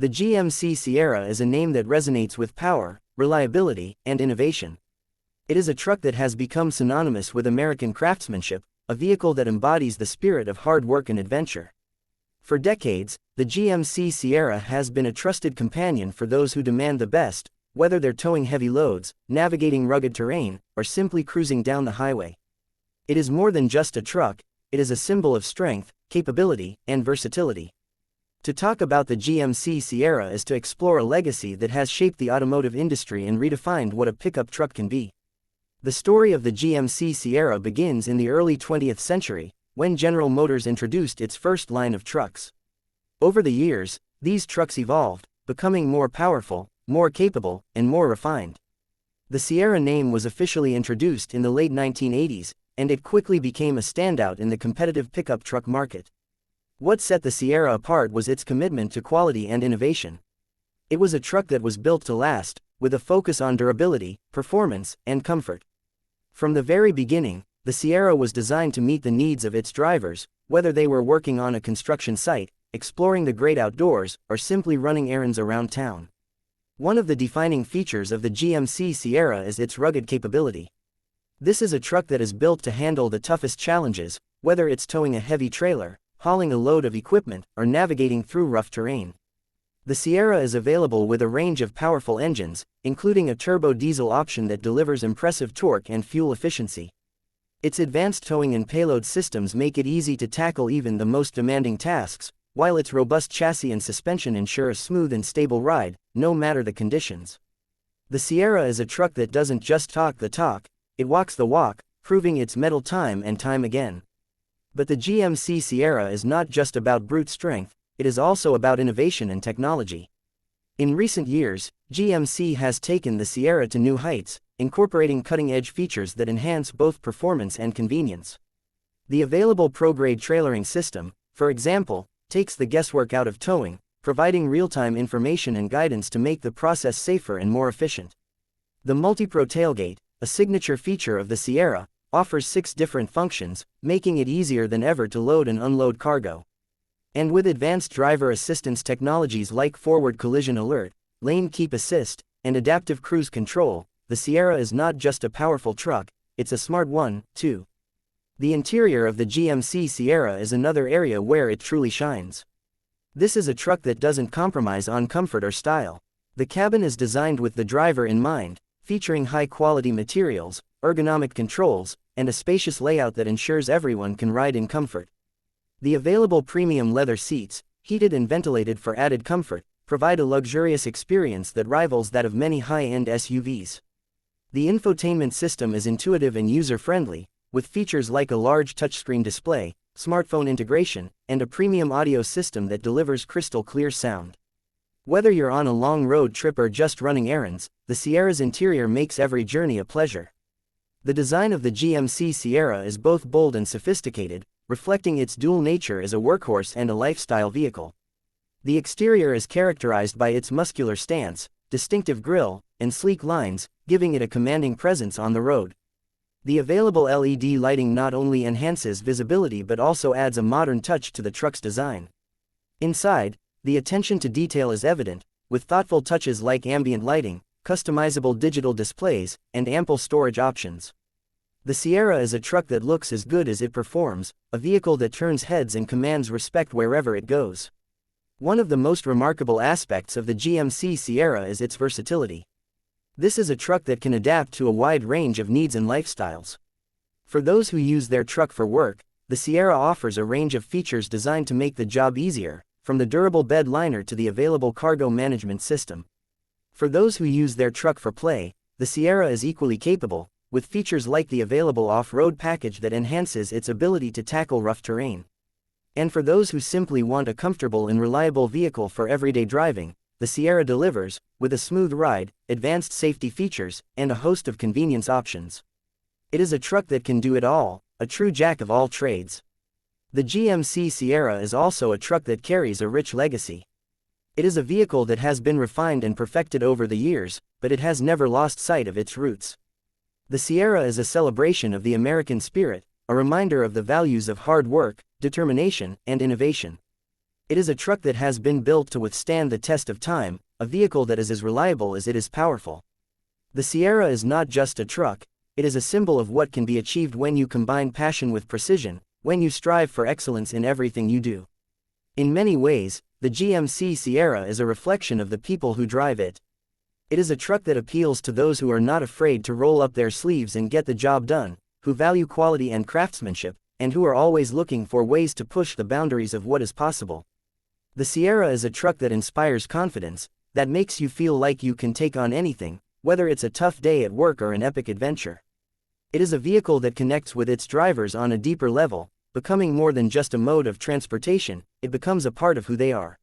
The GMC Sierra is a name that resonates with power, reliability, and innovation. It is a truck that has become synonymous with American craftsmanship, a vehicle that embodies the spirit of hard work and adventure. For decades, the GMC Sierra has been a trusted companion for those who demand the best, whether they're towing heavy loads, navigating rugged terrain, or simply cruising down the highway. It is more than just a truck, it is a symbol of strength, capability, and versatility. To talk about the GMC Sierra is to explore a legacy that has shaped the automotive industry and redefined what a pickup truck can be. The story of the GMC Sierra begins in the early 20th century, when General Motors introduced its first line of trucks. Over the years, these trucks evolved, becoming more powerful, more capable, and more refined. The Sierra name was officially introduced in the late 1980s, and it quickly became a standout in the competitive pickup truck market. What set the Sierra apart was its commitment to quality and innovation. It was a truck that was built to last, with a focus on durability, performance, and comfort. From the very beginning, the Sierra was designed to meet the needs of its drivers, whether they were working on a construction site, exploring the great outdoors, or simply running errands around town. One of the defining features of the GMC Sierra is its rugged capability. This is a truck that is built to handle the toughest challenges, whether it's towing a heavy trailer, hauling a load of equipment, or navigating through rough terrain. The Sierra is available with a range of powerful engines, including a turbo diesel option that delivers impressive torque and fuel efficiency. Its advanced towing and payload systems make it easy to tackle even the most demanding tasks, while its robust chassis and suspension ensure a smooth and stable ride, no matter the conditions. The Sierra is a truck that doesn't just talk the talk, it walks the walk, proving its mettle time and time again. But the GMC Sierra is not just about brute strength, it is also about innovation and technology. In recent years, GMC has taken the Sierra to new heights, incorporating cutting-edge features that enhance both performance and convenience. The available ProGrade trailering system, for example, takes the guesswork out of towing, providing real-time information and guidance to make the process safer and more efficient. The MultiPro tailgate, a signature feature of the Sierra, offers 6 different functions, making it easier than ever to load and unload cargo. And with advanced driver assistance technologies like forward collision alert, lane keep assist, and adaptive cruise control, the Sierra is not just a powerful truck, it's a smart one, too. The interior of the GMC Sierra is another area where it truly shines. This is a truck that doesn't compromise on comfort or style. The cabin is designed with the driver in mind, featuring high-quality materials, ergonomic controls, and a spacious layout that ensures everyone can ride in comfort. The available premium leather seats, heated and ventilated for added comfort, provide a luxurious experience that rivals that of many high-end SUVs. The infotainment system is intuitive and user-friendly, with features like a large touchscreen display, smartphone integration, and a premium audio system that delivers crystal-clear sound. Whether you're on a long road trip or just running errands, the Sierra's interior makes every journey a pleasure. The design of the GMC Sierra is both bold and sophisticated, reflecting its dual nature as a workhorse and a lifestyle vehicle. The exterior is characterized by its muscular stance, distinctive grille, and sleek lines, giving it a commanding presence on the road. The available LED lighting not only enhances visibility but also adds a modern touch to the truck's design. Inside, the attention to detail is evident, with thoughtful touches like ambient lighting, customizable digital displays, and ample storage options. The Sierra is a truck that looks as good as it performs, a vehicle that turns heads and commands respect wherever it goes. One of the most remarkable aspects of the GMC Sierra is its versatility. This is a truck that can adapt to a wide range of needs and lifestyles. For those who use their truck for work, the Sierra offers a range of features designed to make the job easier, from the durable bed liner to the available cargo management system. For those who use their truck for play, the Sierra is equally capable, with features like the available off-road package that enhances its ability to tackle rough terrain. And for those who simply want a comfortable and reliable vehicle for everyday driving, the Sierra delivers, with a smooth ride, advanced safety features, and a host of convenience options. It is a truck that can do it all, a true jack of all trades. The GMC Sierra is also a truck that carries a rich legacy. It is a vehicle that has been refined and perfected over the years, but it has never lost sight of its roots. The Sierra is a celebration of the American spirit, a reminder of the values of hard work, determination, and innovation. It is a truck that has been built to withstand the test of time, a vehicle that is as reliable as it is powerful. The Sierra is not just a truck, it is a symbol of what can be achieved when you combine passion with precision, when you strive for excellence in everything you do. In many ways, the GMC Sierra is a reflection of the people who drive it. It is a truck that appeals to those who are not afraid to roll up their sleeves and get the job done, who value quality and craftsmanship, and who are always looking for ways to push the boundaries of what is possible. The Sierra is a truck that inspires confidence, that makes you feel like you can take on anything, whether it's a tough day at work or an epic adventure. It is a vehicle that connects with its drivers on a deeper level, becoming more than just a mode of transportation, it becomes a part of who they are.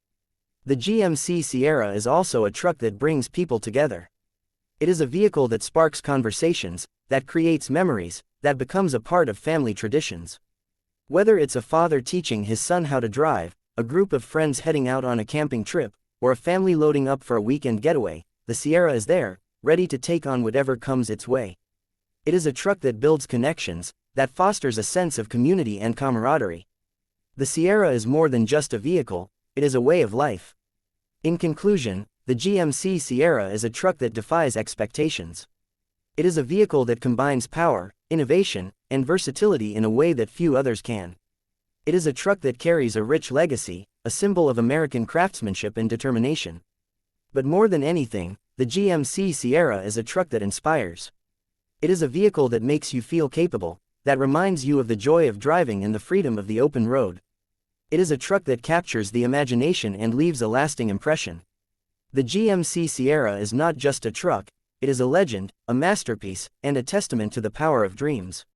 The GMC Sierra is also a truck that brings people together. It is a vehicle that sparks conversations, that creates memories, that becomes a part of family traditions. Whether it's a father teaching his son how to drive, a group of friends heading out on a camping trip, or a family loading up for a weekend getaway, the Sierra is there, ready to take on whatever comes its way. It is a truck that builds connections, that fosters a sense of community and camaraderie. The Sierra is more than just a vehicle, it is a way of life. In conclusion, the GMC Sierra is a truck that defies expectations. It is a vehicle that combines power, innovation, and versatility in a way that few others can. It is a truck that carries a rich legacy, a symbol of American craftsmanship and determination. But more than anything, the GMC Sierra is a truck that inspires. It is a vehicle that makes you feel capable, that reminds you of the joy of driving and the freedom of the open road. It is a truck that captures the imagination and leaves a lasting impression. The GMC Sierra is not just a truck, it is a legend, a masterpiece, and a testament to the power of dreams.